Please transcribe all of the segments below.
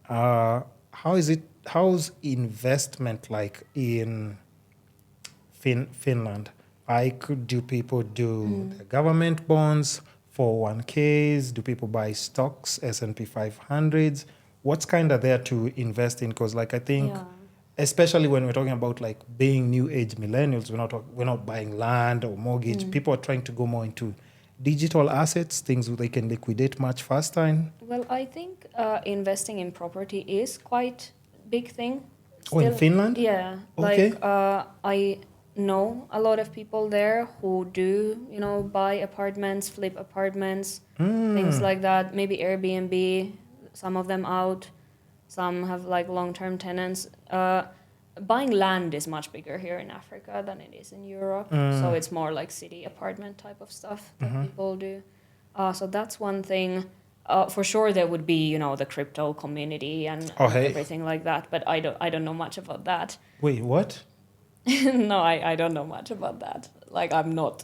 How's investment like in Finland? Do people do the government bonds, 401ks? Do people buy stocks, S&P 500s? What's kind of there to invest in? Because like I think, especially when we're talking about like being new age millennials, we're not buying land or mortgage. People are trying to go more into digital assets, things they can liquidate much faster. Well, I think investing in property is quite big thing. Oh, in Finland? Yeah. Okay. Like I know a lot of people there who do, buy apartments, flip apartments, things like that. Maybe Airbnb, some of them out. Some have like long-term tenants. Buying land is much bigger here in Africa than it is in Europe. So it's more like city apartment type of stuff that people do. So that's one thing. For sure, there would be, the crypto community and everything like that. But I don't know much about that. Wait, what? No, I don't know much about that. Like I'm not.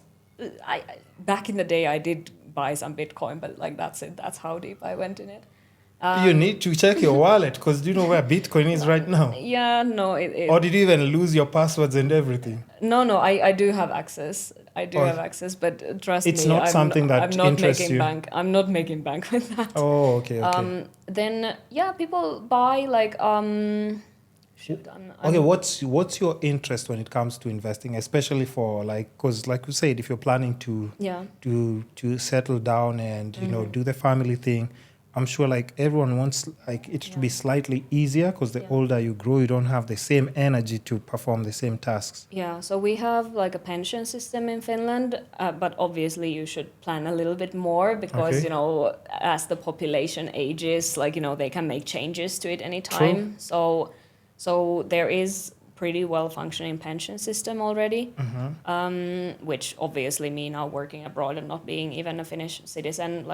Back in the day, I did buy some Bitcoin, but like that's it. That's how deep I went in it. You need to check your wallet because do you know where Bitcoin is right now? Yeah, no. Or did you even lose your passwords and everything? No, I do have access. Have access, but trust me, it's not something that interests you. I'm not making bank with that. Oh, okay. Then people buy like Okay, what's your interest when it comes to investing, especially for because like you said, if you're planning to settle down and do the family thing, I'm sure like everyone wants it to be slightly easier because the older you grow, you don't have the same energy to perform the same tasks. Yeah, so we have like a pension system in Finland, but obviously you should plan a little bit more because as the population ages, they can make changes to it anytime. True. So there is pretty well functioning pension system already, which obviously me now working abroad and not being even a Finnish citizen,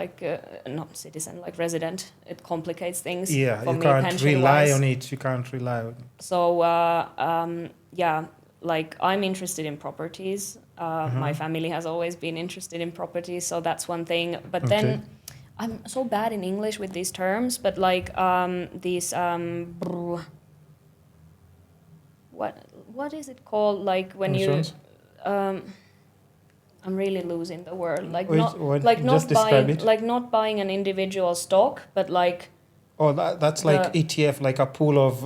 resident, it complicates things. Yeah, for you me, can't rely on it. You can't rely on it. So I'm interested in properties. My family has always been interested in properties, so that's one thing. But then I'm so bad in English with these terms, but what is it called? Like when insurance? I'm really losing the word. Not buying an individual stock, but like. Oh, that's like ETF, like a pool of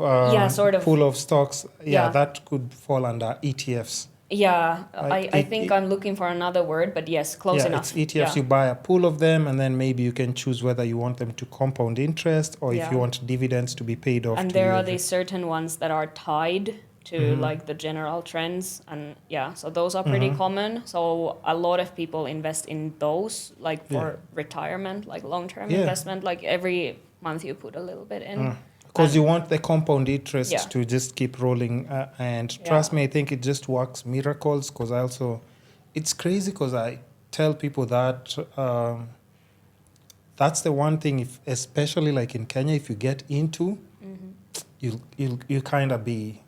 pool of stocks. Yeah, that could fall under ETFs. Yeah, I think I'm looking for another word, but yes, close enough. It's ETFs. You buy a pool of them, and then maybe you can choose whether you want them to compound interest or if you want dividends to be paid off. And there are these certain ones that are tied to like the general trends, and so those are pretty common. So a lot of people invest in those, like for retirement, like long-term investment. Like every month you put a little bit in. Because you want the compound interest to just keep rolling. And trust me, I think it just works miracles. Because it's crazy because I tell people that that's the one thing, especially like in Kenya, if you get into, you'll kind of be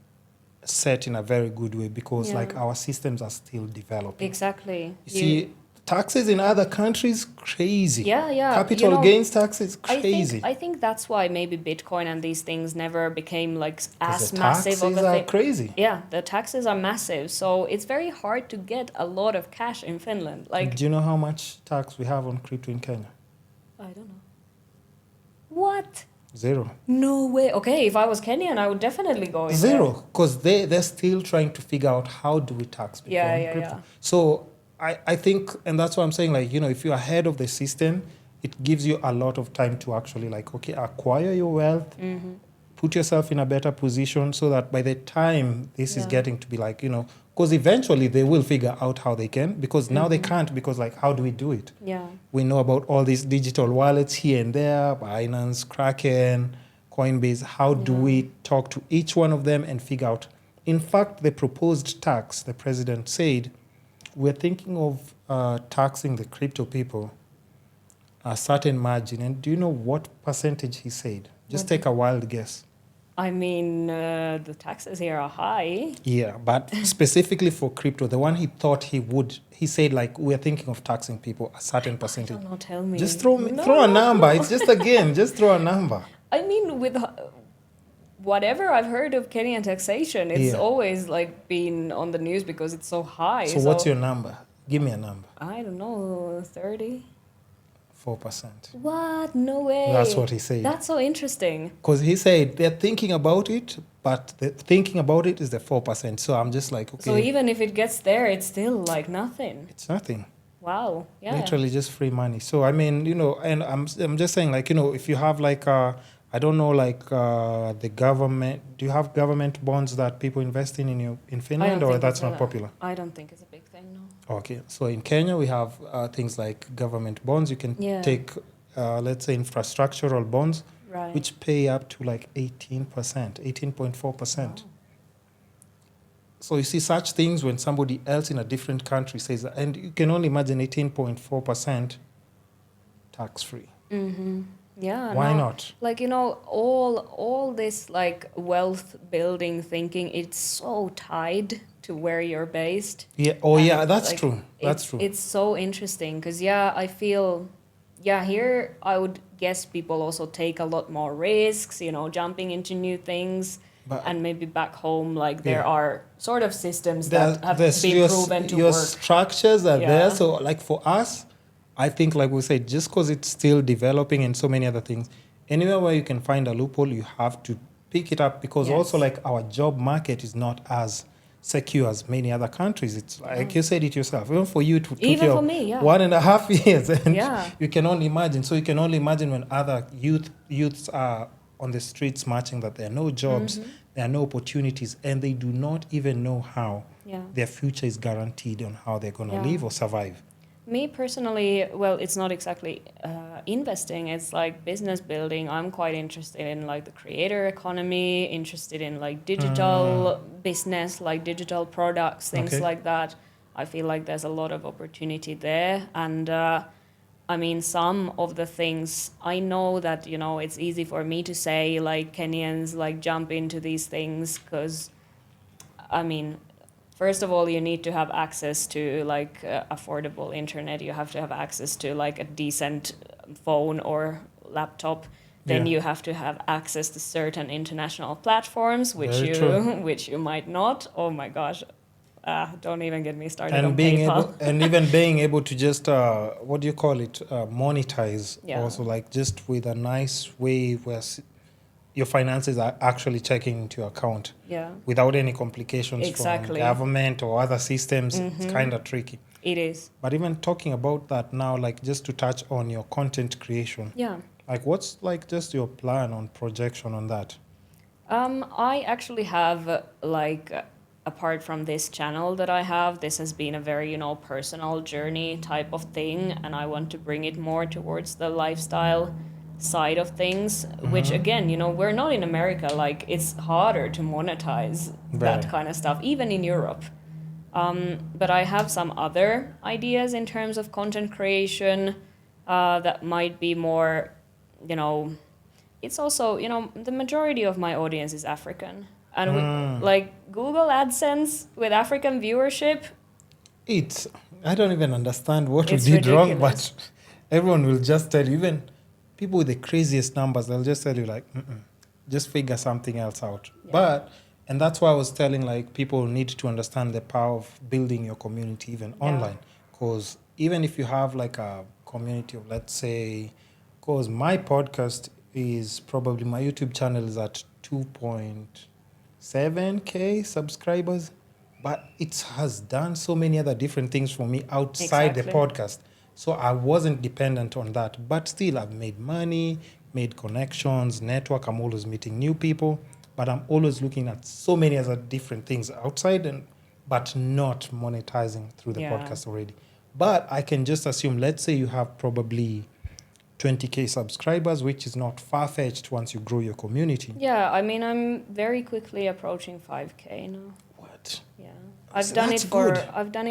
set in a very good way because like our systems are still developing. Exactly. You see, taxes in other countries, crazy. Yeah. Capital gains taxes, crazy. I think that's why maybe Bitcoin and these things never became like as the massive of a taxes are thing. crazy. Yeah, the taxes are massive, so it's very hard to get a lot of cash in Finland. Like, do you know how much tax we have on crypto in Kenya? I don't know. What? 0. No way. Okay, if I was Kenyan, I would definitely go in 0, because they're still trying to figure out how do we tax people on crypto. So I think, and that's what I'm saying, like, if you're ahead of the system, it gives you a lot of time to actually acquire your wealth, put yourself in a better position so that by the time this is getting to be because eventually they will figure out how they can, because now they can't, because how do we do it? Yeah. We know about all these digital wallets here and there, Binance, Kraken, Coinbase. How do we talk to each one of them and figure out? In fact, the proposed tax, the president said, we're thinking of taxing the crypto people a certain margin. And do you know what percentage he said? Just take a wild guess. I mean, the taxes here are high. Yeah, but specifically for crypto, the one he thought he said we're thinking of taxing people a certain percentage. Don't tell me. Just throw a number. It's just a game. Just throw a number. I mean, with whatever I've heard of Kenyan taxation, it's always like been on the news because it's so high. So what's your number? Give me a number. I don't know, 30? 4%. What? No way. That's what he said. That's so interesting. Because he said they're thinking about it, but the thinking about it is the 4%. So I'm just like, okay. So even if it gets there, it's still like nothing. It's nothing. Wow. Yeah. Literally just free money. So I mean, and I'm just saying, like, if you have like I don't know, like the government. Do you have government bonds that people invest in Finland, or that's not popular? I don't think it's a big thing, no. Okay, so in Kenya we have things like government bonds. You can take, let's say, infrastructural bonds, which pay up to like 18%, 18.4%. Wow. So you see such things when somebody else in a different country says that, and you can only imagine 18.4% tax-free. Mm-hmm. Yeah. Why not? Like, all this like wealth building thinking, it's so tied to where you're based. Yeah. Oh, yeah, that's like, true. That's true. It's so interesting because, I feel, here I would guess people also take a lot more risks, jumping into new things. And maybe back home, like there are sort of systems that have been proven to work. Your structures are there. So like for us, I think, like we said, just because it's still developing and so many other things, anywhere where you can find a loophole, you have to pick it up because also like our job market is not as secure as many other countries. It's like you said it yourself. Even for you to take your 1.5 years, and you can only imagine. So you can only imagine when other youths are on the streets marching that there are no jobs, there are no opportunities, and they do not even know how their future is guaranteed on how they're going to live or survive. Me personally, well, it's not exactly investing, it's like business building. I'm quite interested in like the creator economy, interested in like digital business, like digital products, things like that. I feel like there's a lot of opportunity there. And I mean, some of the things, I know that, it's easy for me to say, like, Kenyans, like, jump into these things because, I mean, first of all, you need to have access to, like, affordable internet. You have to have access to, like, a decent phone or laptop. Then you have to have access to certain international platforms, which you might not. Oh, my gosh. Don't even get me started on PayPal. And even being able to just, what do you call it, monetize also, like just with a nice way where your finances are actually checking into your account without any complications from government or other systems. It's kind of tricky. It is. But even talking about that now, like just to touch on your content creation. Yeah. Like what's like just your plan on projection on that? I actually have apart from this channel that I have, this has been a very, personal journey type of thing. And I want to bring it more towards the lifestyle side of things, which again, we're not in America. Like it's harder to monetize that kind of stuff, even in Europe. But I have some other ideas in terms of content creation that might be more, it's also, the majority of my audience is African. And like Google AdSense with African viewership, I don't even understand what we did wrong, but everyone will just tell you, even people with the craziest numbers, they'll just tell you like, just figure something else out. And that's why I was telling like people need to understand the power of building your community even online. Because even if you have like a community of, let's say, because my podcast is probably, my YouTube channel is at 2.7K subscribers, but it has done so many other different things for me outside the podcast. So I wasn't dependent on that, but still I've made money, made connections, network. I'm always meeting new people, but I'm always looking at so many other different things outside, but not monetizing through the podcast already. But I can just assume, let's say you have probably 20K subscribers, which is not far-fetched once you grow your community. Yeah, I mean, I'm very quickly approaching 5K now. What? Yeah. I've done it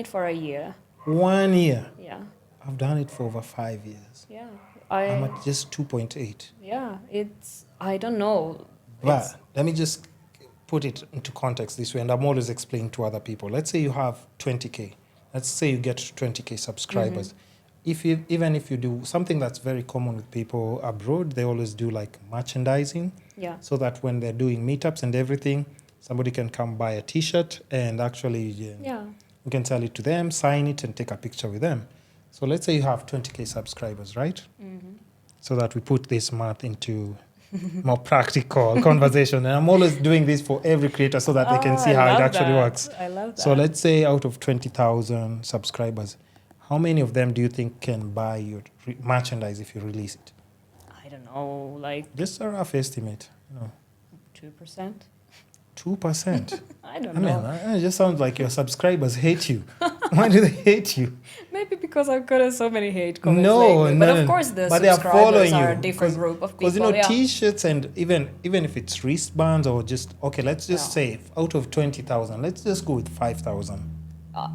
for a year. 1 year? Yeah. I've done it for over 5 years. Yeah. I'm at just 2.8. Yeah, I don't know. But let me just put it into context this way, and I'm always explaining to other people. Let's say you have 20K. Let's say you get 20K subscribers. even if you do something that's very common with people abroad, they always do like merchandising. Yeah. So that when they're doing meetups and everything, somebody can come buy a T-shirt and actually you can sell it to them, sign it, and take a picture with them. So let's say you have 20K subscribers, right? Mm-hmm. So that we put this math into more practical conversation. And I'm always doing this for every creator so that they can see how it actually works. I love that. So let's say out of 20,000 subscribers, how many of them do you think can buy your merchandise if you release it? I don't know, like... Just a rough estimate. 2%? 2%? I don't know. It just sounds like your subscribers hate you. Why do they hate you? Maybe because I've gotten so many hate comments lately. But of course the subscribers are a different group of people. Because, T-shirts and even if it's wristbands or just... Okay, let's just say out of 20,000, let's just go with 5,000.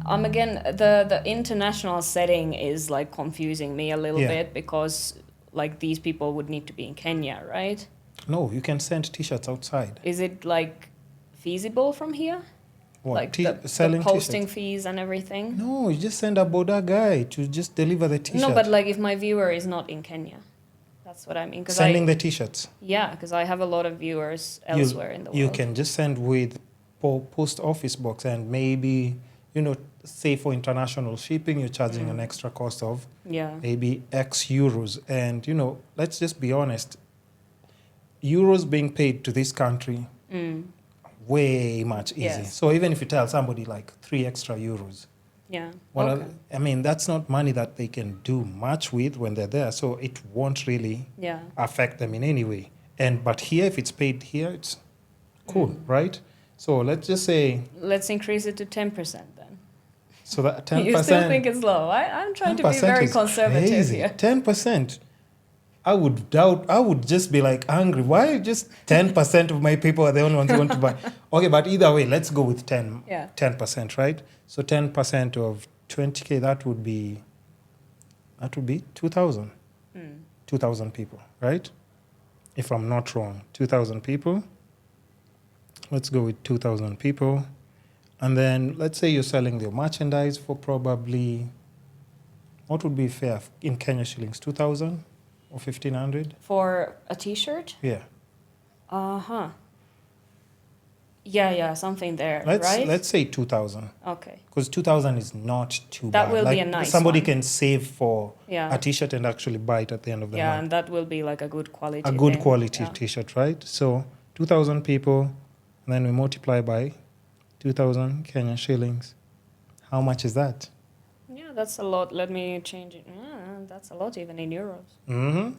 Again, the international setting is like confusing me a little bit because like these people would need to be in Kenya, right? No, you can send T-shirts outside. Is it like feasible from here? What? Like selling the posting T-shirts? Fees and everything? No, you just send a border guy to just deliver the T-shirt. No, but like if my viewer is not in Kenya, that's what I mean. Sending the T-shirts? Yeah, because I have a lot of viewers elsewhere in the world. You can just send with post office box and maybe, say for international shipping, you're charging an extra cost of maybe X euros. And, let's just be honest, euros being paid to this country, way much easier. Yes. So even if you tell somebody like 3 extra euros, that's not money that they can do much with when they're there. So it won't really affect them in any way. But here, if it's paid here, it's cool, right? So let's just say... Let's increase it to 10% then. So that 10%... You still think it's low? I'm trying to be very conservative crazy. here. 10%. I would just be like angry. Why just 10% of my people are the only ones who want to buy? Okay, but either way, let's go with 10%, right? So 10% of 20K, that would be 2,000. 2,000 people, right? If I'm not wrong, 2,000 people. Let's go with 2,000 people. And then let's say you're selling your merchandise for probably, what would be fair in Kenya shillings, 2,000 or 1,500? For a T-shirt? Yeah. Yeah, something there, right? Let's say 2,000. Okay. Because 2,000 is not too bad. That will be a nice somebody one. can save for a T-shirt and actually buy it at the end of the month. Yeah, and that will be like a good quality A good quality T-shirt, right? So 2,000 people, and then we multiply by 2,000 Kenyan shillings. How much is that? Yeah, that's a lot. Let me change it. That's a lot even in euros.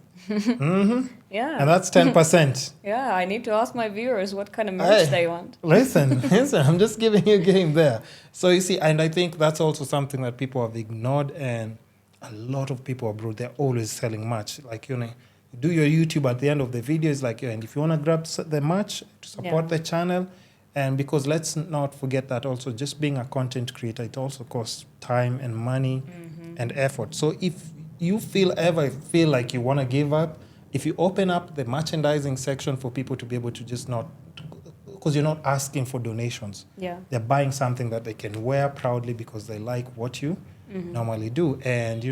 Yeah. And that's 10%. Yeah, I need to ask my viewers what kind of merch they want. Listen, I'm just giving you a game there. So you see, and I think that's also something that people have ignored, and a lot of people abroad, they're always selling merch. Like, you do your YouTube at the end of the video, it's like, and if you want to grab the merch to support the channel, and because let's not forget that also just being a content creator, it also costs time and money and effort. So if you ever feel like you want to give up, if you open up the merchandising section for people to be able to just not, because you're not asking for donations. Yeah. They're buying something that they can wear proudly because they like what you normally do. And,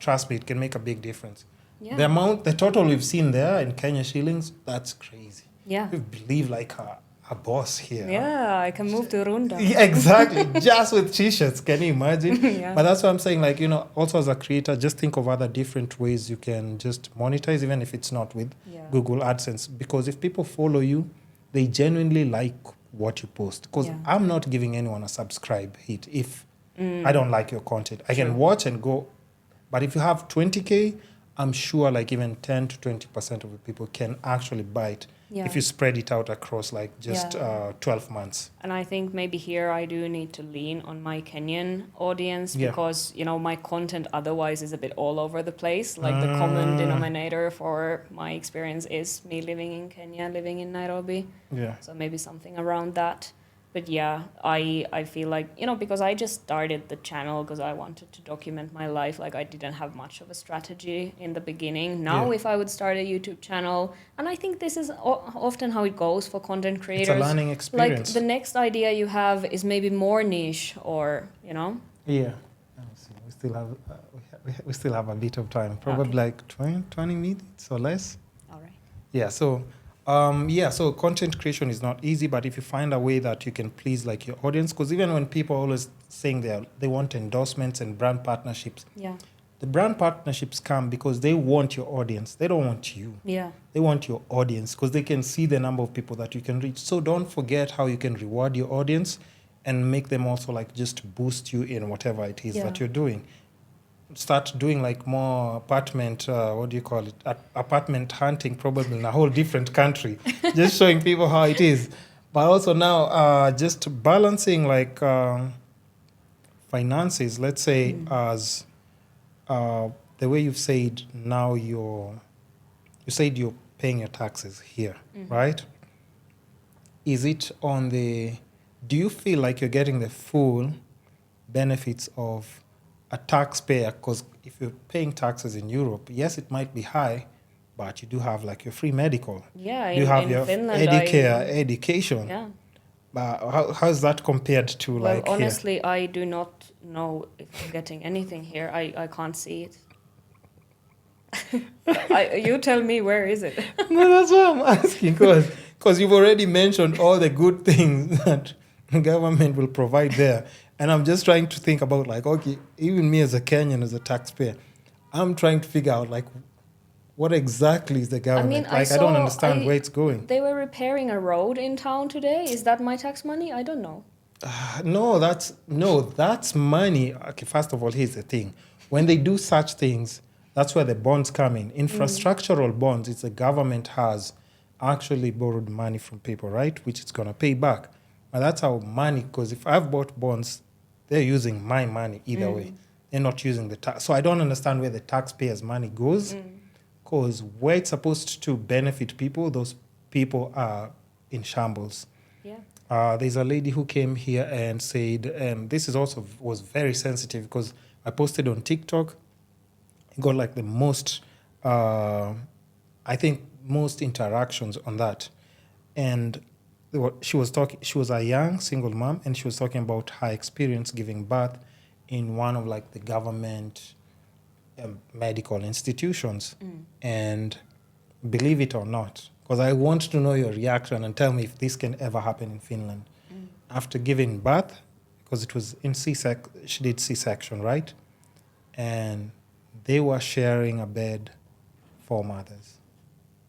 trust me, it can make a big difference. Yeah. The total we've seen there in Kenya shillings, that's crazy. Yeah. We believe like a boss here. Yeah, I can move to Runda. Yeah, exactly. Just with T-shirts. Can you imagine? Yeah. But that's what I'm saying. Like, also as a creator, just think of other different ways you can just monetize, even if it's not with Google AdSense. Because if people follow you, they genuinely like what you post. Because I'm not giving anyone a subscribe hit if I don't like your content. I can watch and go. But if you have 20K, I'm sure like even 10 to 20% of the people can actually buy it. Yeah. If you spread it out across like just 12 months. And I think maybe here I do need to lean on my Kenyan audience because, my content otherwise is a bit all over the place. Like the common denominator for my experience is me living in Kenya, living in Nairobi. Yeah. So maybe something around that. But yeah, I feel like, because I just started the channel because I wanted to document my life. Like I didn't have much of a strategy in the beginning. Now if I would start a YouTube channel, and I think this is often how it goes for content creators. It's a learning experience. Like the next idea you have is maybe more niche or, Yeah. We still have, we still have a bit of time, probably like 20 minutes or less. All right. Yeah, so so content creation is not easy, but if you find a way that you can please like your audience, because even when people are always saying they want endorsements and brand partnerships, the brand partnerships come because they want your audience. They don't want you. Yeah. They want your audience because they can see the number of people that you can reach. So don't forget how you can reward your audience and make them also like just boost you in whatever it is that you're doing. Start doing like more apartment, apartment hunting, probably in a whole different country, just showing people how it is. But also now just balancing like finances, let's say as the way you've said now you said you're paying your taxes here, right? Is it do you feel like you're getting the full benefits of a taxpayer? Because if you're paying taxes in Europe, yes, it might be high, but you do have like your free medical. Yeah, you have your Finland, education. Yeah. But how is that compared to like honestly, here? I do not know if I'm getting anything here. I can't see it. You tell me, where is it? No, that's why I'm asking, because you've already mentioned all the good things that the government will provide there. And I'm just trying to think about like, okay, even me as a Kenyan, as a taxpayer, I'm trying to figure out like, what exactly is the government? I don't understand where it's going. They were repairing a road in town today. Is that my tax money? I don't know. No, that's money. Okay, first of all, here's the thing. When they do such things, that's where the bonds come in. Infrastructural bonds, it's the government has actually borrowed money from people, right? Which it's going to pay back. But that's how money, because if I've bought bonds, they're using my money either way. They're not using the tax. So I don't understand where the taxpayers' money goes, because where it's supposed to benefit people, those people are in shambles. Yeah. There's a lady who came here and said, this is also was very sensitive because I posted on TikTok. It got like the most, most interactions on that. And she was a young single mom, and she was talking about her experience giving birth in one of like the government medical institutions. And believe it or not, because I want to know your reaction and tell me if this can ever happen in Finland. After giving birth, because it was in she did C-section, right? And they were sharing a bed, 4 mothers.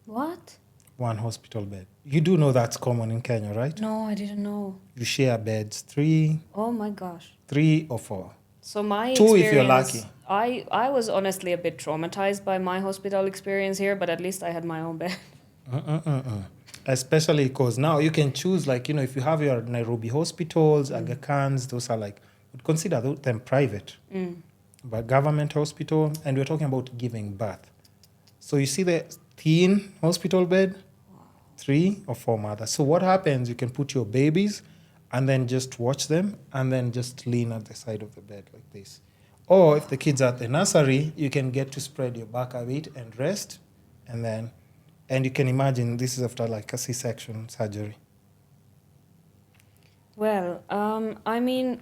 What? One hospital bed. You do know that's common in Kenya, right? No, I didn't know. You share beds, 3. Oh my gosh. 3 or 4. So my 2 experience, if you're lucky. I was honestly a bit traumatized by my hospital experience here, but at least I had my own bed. Especially because now you can choose, like, you know, if you have your Nairobi hospitals, Aga Khans, those are like, would consider them private. But government hospital, and we're talking about giving birth. So you see the teen hospital bed, 3 or 4 mothers. So what happens, you can put your babies and then just watch them and then just lean at the side of the bed like this. Or if the kids are at the nursery, you can get to spread your back a bit and rest. And you can imagine this is after like a C-section surgery. Well, I mean,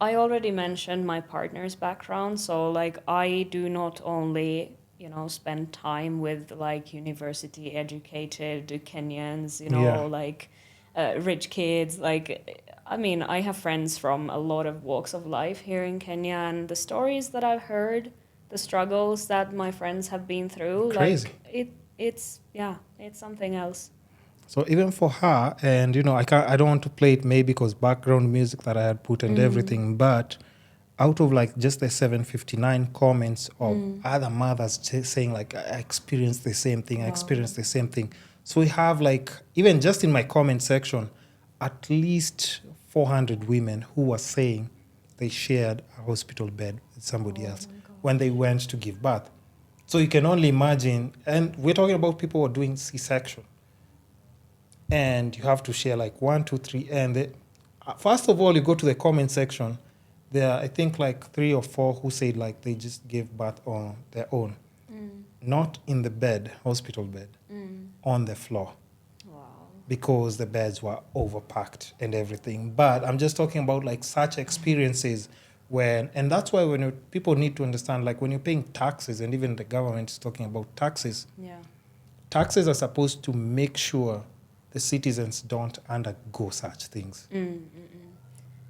I already mentioned my partner's background. So like I do not only, you know, spend time with like university educated Kenyans, you know, like rich kids. Like, I mean, I have friends from a lot of walks of life here in Kenya, and the stories that I've heard, the struggles that my friends have been through, crazy. Like it's something else. So even for her, and you know, I don't want to play it maybe because background music that I had put and everything, but out of like just the 759 comments of other mothers saying like, I experienced the same thing, I experienced the same thing. So we have like, even just in my comment section, at least 400 women who were saying they shared a hospital bed with somebody else when they went to give birth. So you can only imagine, and we're talking about people who are doing C-section. And you have to share like 1, 2, 3. And first of all, you go to the comment section. There are, I think, like 3 or 4 who said like they just gave birth on their own. Not in the bed, hospital bed, on the floor. Wow. Because the beds were overpacked and everything. But I'm just talking about like such experiences And that's why when people need to understand, like when you're paying taxes, and even the government is talking about taxes, taxes are supposed to make sure the citizens don't undergo such things.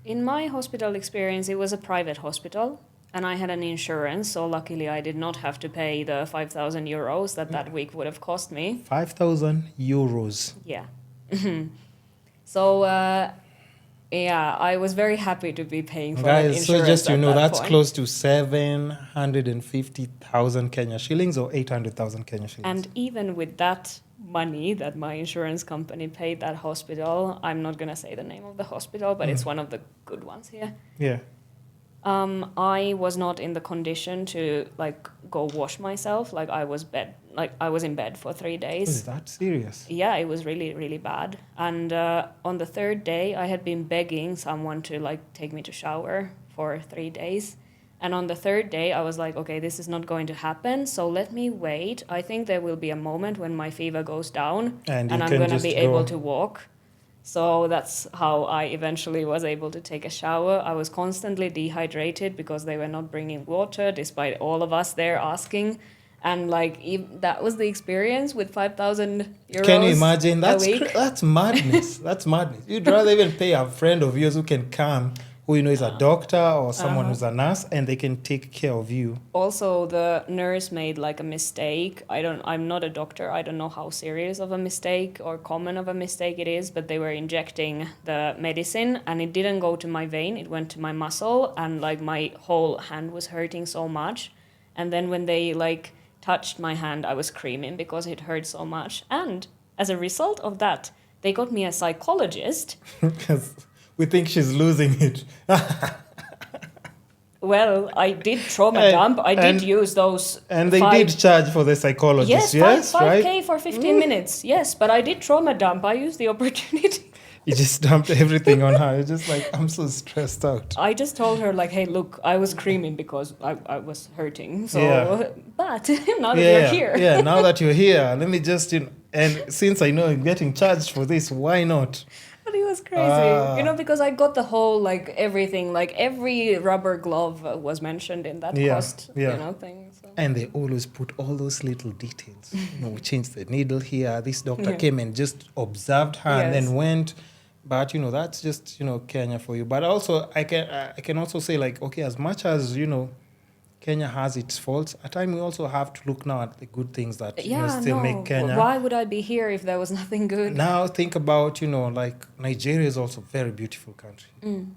In my hospital experience, it was a private hospital, and I had an insurance, so luckily I did not have to pay the 5,000 euros that week would have cost me. 5,000 euros. Yeah. So, I was very happy to be paying for that insurance. So just, that's point. close to 750,000 Kenya shillings or 800,000 Kenya shillings. And even with that money that my insurance company paid that hospital, I'm not going to say the name of the hospital, but it's one of the good ones here. Yeah. I was not in the condition to go wash myself. I was in bed for 3 days. Is that serious? Yeah, it was really, really bad. And on the third day, I had been begging someone to take me to shower for 3 days. And on the third day, I was like, okay, this is not going to happen. So let me wait. I think there will be a moment when my fever goes down and I'm going to be able to walk. So that's how I eventually was able to take a shower. I was constantly dehydrated because they were not bringing water, despite all of us there asking. And that was the experience with 5,000 euros. Can you imagine? That's madness. That's madness. You'd rather even pay a friend of yours who can come, who is a doctor or someone who's a nurse, and they can take care of you. Also, the nurse made a mistake. I'm not a doctor. I don't know how serious of a mistake or common of a mistake it is, but they were injecting the medicine and it didn't go to my vein. It went to my muscle, and my whole hand was hurting so much. And then when they touched my hand, I was screaming because it hurt so much. And as a result of that, they got me a psychologist. Because we think she's losing it. Well, I did trauma dump. I did use those. And they did charge for the psychologist, yes, 5K right? for 15 minutes. Yes, but I did trauma dump. I used the opportunity. You just dumped everything on her. You're just I'm so stressed out. I just told her, hey, look, I was screaming because I was hurting. So, but now that you're here. Yeah, now that you're here, let me just, and since I know I'm getting charged for this, why not? But it was crazy, because I got the whole, everything, every rubber glove was mentioned in that cost, thing. So. And they always put all those little details. We changed the needle here. This doctor came and just observed her and then went. But, that's just, Kenya for you. But also, I can also say, okay, as much as, Kenya has its faults, at times we also have to look now at the good things that make Kenya. Why would I be here if there was nothing good? Now think about, Nigeria is also a very beautiful country.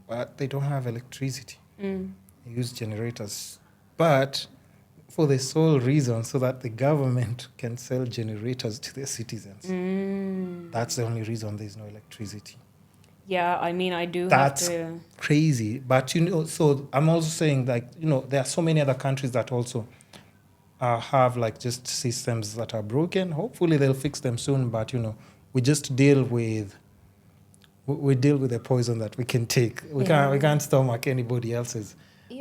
But they don't have electricity. They use generators. But for the sole reason so that the government can sell generators to their citizens. That's the only reason there's no electricity. Yeah, I mean, I do That's have to... crazy. But, so I'm also saying, there are so many other countries that also have, just systems that are broken. Hopefully they'll fix them soon. But, we just deal with the poison that we can take. We can't stomach anybody else's.